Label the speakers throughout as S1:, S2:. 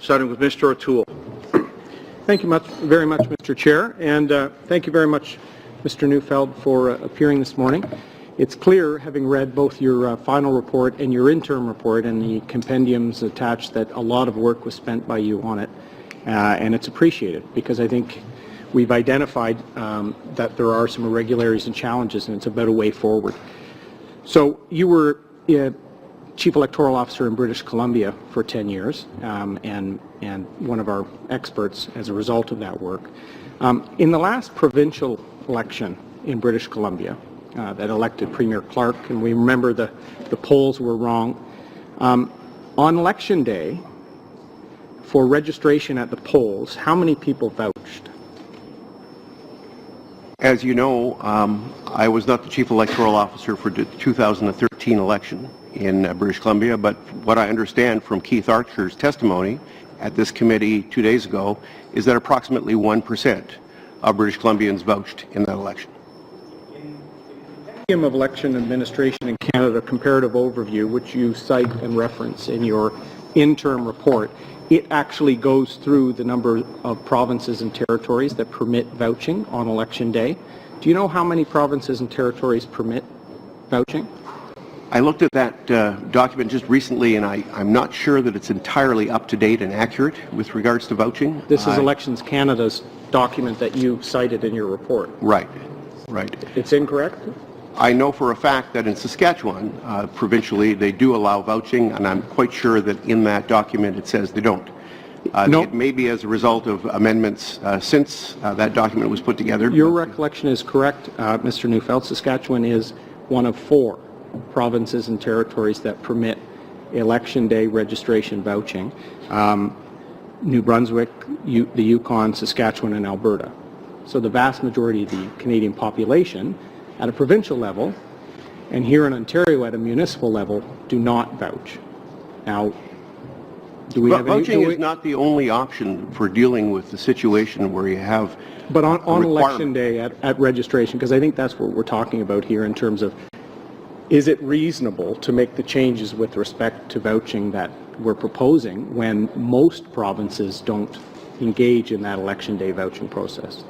S1: starting with Mr. O'Toole.
S2: Thank you very much, Mr. Chair, and thank you very much, Mr. Neufeld, for appearing this morning. It's clear, having read both your final report and your interim report and the compendiums attached, that a lot of work was spent by you on it, and it's appreciated because I think we've identified that there are some irregularities and challenges, and it's about a way forward. So you were Chief Electoral Officer in British Columbia for 10 years and one of our experts as a result of that work. In the last provincial election in British Columbia that elected Premier Clark, and we remember the polls were wrong, on election day for registration at the polls, how many people vouched?
S3: As you know, I was not the Chief Electoral Officer for the 2013 election in British Columbia, but what I understand from Keith Archer's testimony at this committee 2 days ago is that approximately 1% of British Columbians vouched in that election.
S2: In the Compendium of Election Administration in Canada Comparative Overview, which you cite and reference in your interim report, it actually goes through the number of provinces and territories that permit vouching on election day. Do you know how many provinces and territories permit vouching?
S3: I looked at that document just recently, and I'm not sure that it's entirely up to date and accurate with regards to vouching.
S2: This is Elections Canada's document that you cited in your report.
S3: Right, right.
S2: It's incorrect?
S3: I know for a fact that in Saskatchewan, provincially, they do allow vouching, and I'm quite sure that in that document it says they don't. It may be as a result of amendments since that document was put together.
S2: Your recollection is correct, Mr. Neufeld. Saskatchewan is one of 4 provinces and territories that permit election day registration vouching. New Brunswick, the Yukon, Saskatchewan, and Alberta. So the vast majority of the Canadian population at a provincial level, and here in Ontario at a municipal level, do not vouch. Now, do we have any...
S3: Vouching is not the only option for dealing with the situation where you have...
S2: But on election day at registration, because I think that's what we're talking about here in terms of, is it reasonable to make the changes with respect to vouching that we're proposing when most provinces don't engage in that election day vouching process?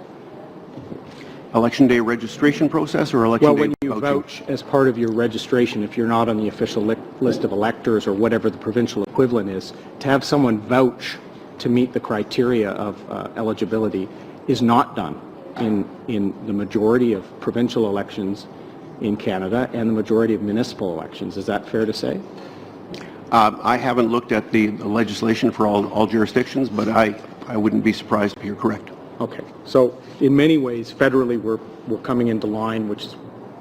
S3: Election day registration process or election day
S2: when you
S3: vouching?
S2: Vouch as part of your registration, if you're not on the official list of electors or whatever the provincial equivalent is, to have someone vouch to meet the criteria of eligibility is not done in the majority of provincial elections in Canada and the majority of municipal elections. Is that fair to say?
S3: I haven't looked at the legislation for all jurisdictions, but I wouldn't be surprised if you're correct.
S2: Okay. So in many ways, federally, we're coming into line, which is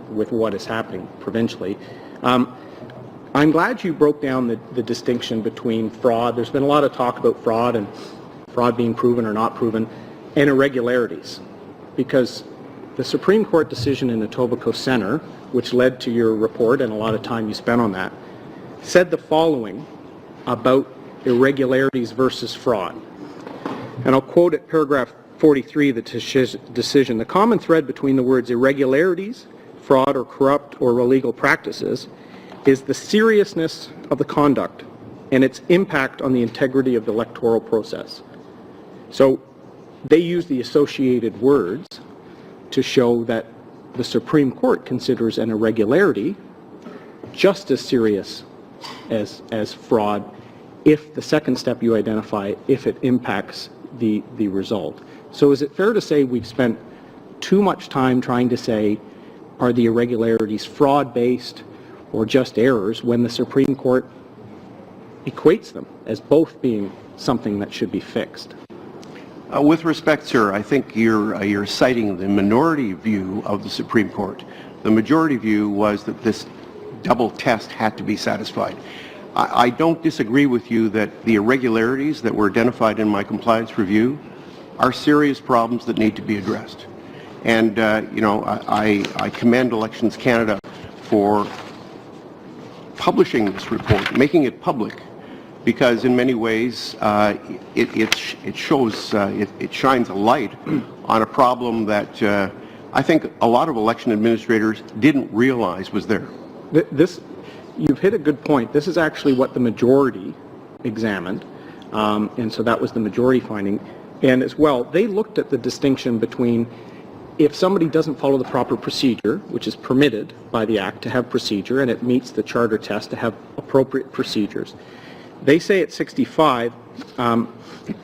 S2: with what is happening provincially. I'm glad you broke down the distinction between fraud. There's been a lot of talk about fraud and fraud being proven or not proven, and irregularities, because the Supreme Court decision in Etobicoke Centre, which led to your report and a lot of time you spent on that, said the following about irregularities versus fraud. And I'll quote at paragraph 43 of the decision. The common thread between the words irregularities, fraud or corrupt or illegal practices is the seriousness of the conduct and its impact on the integrity of the electoral process. So they use the associated words to show that the Supreme Court considers an irregularity just as serious as fraud if the second step you identify, if it impacts the result. So is it fair to say we've spent too much time trying to say, are the irregularities fraud-based or just errors, when the Supreme Court equates them as both being something that should be fixed?
S3: With respect, sir, I think you're citing the minority view of the Supreme Court. The majority view was that this double test had to be satisfied. I don't disagree with you that the irregularities that were identified in my compliance review are serious problems that need to be addressed. And, you know, I commend Elections Canada for publishing this report, making it public, because in many ways it shows, it shines a light on a problem that I think a lot of election administrators didn't realize was there.
S2: You've hit a good point. This is actually what the majority examined. And so that was the majority finding. And as well, they looked at the distinction between if somebody doesn't follow the proper procedure, which is permitted by the Act to have procedure, and it meets the charter test to have appropriate procedures. They say at 65,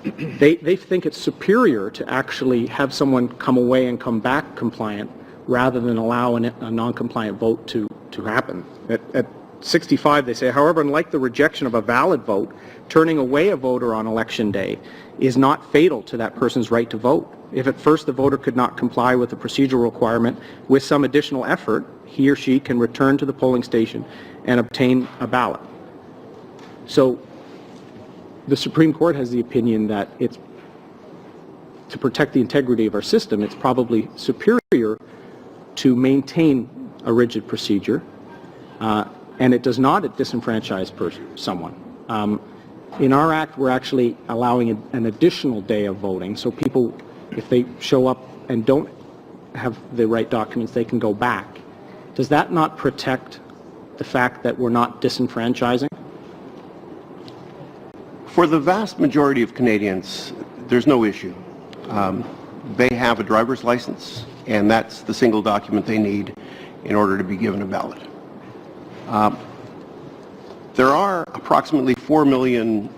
S2: they think it's superior to actually have someone come away and come back compliant rather than allow a non-compliant vote to happen. At 65, they say, however, unlike the rejection of a valid vote, turning away a voter on election day is not fatal to that person's right to vote. If at first the voter could not comply with the procedural requirement, with some additional effort, he or she can return to the polling station and obtain a ballot. So the Supreme Court has the opinion that it's, to protect the integrity of our system, it's probably superior to maintain a rigid procedure, and it does not disenfranchise someone. In our Act, we're actually allowing an additional day of voting, so people, if they show up and don't have the right documents, they can go back. Does that not protect the fact that we're not disenfranchising?
S3: For the vast majority of Canadians, there's no issue. They have a driver's license, and that's the single document they need in order to be given a ballot. There are approximately 4 million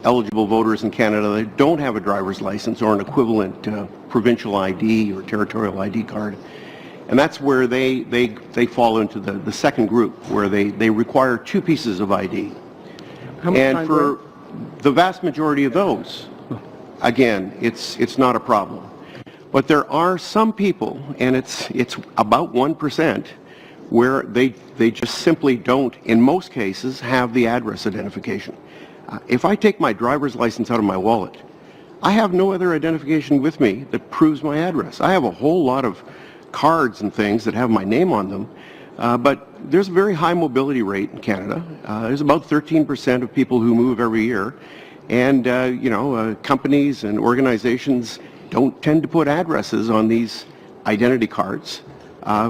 S3: eligible voters in Canada that don't have a driver's license or an equivalent provincial ID or territorial ID card. And that's where they fall into the second group, where they require 2 pieces of ID. And for the vast majority of those, again, it's not a problem. But there are some people, and it's about 1%, where they just simply don't, in most cases, have the address identification. If I take my driver's license out of my wallet, I have no other identification with me that proves my address. I have a whole lot of cards and things that have my name on them, but there's a very high mobility rate in Canada. There's about 13% of people who move every year, and companies and organizations don't tend to put addresses on these identity cards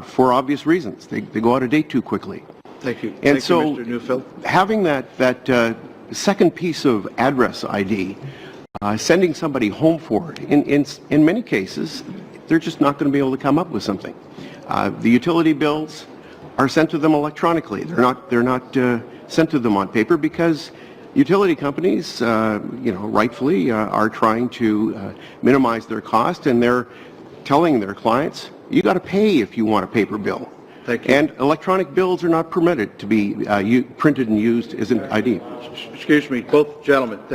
S3: for obvious reasons. They go out of date too quickly.
S1: Thank you.
S3: And so,
S1: Mr. Neufeld.
S3: having that second piece of address ID, sending somebody home for it, in many cases, they're just not going to be able to come up with something. The utility bills are sent to them electronically. They're not sent to them on paper because utility companies, rightfully, are trying to minimize their cost, and they're telling their clients, you got to pay if you want a paper bill.
S1: Thank you.
S3: And electronic bills are not permitted to be printed and used as an ID.
S1: Excuse me, both gentlemen.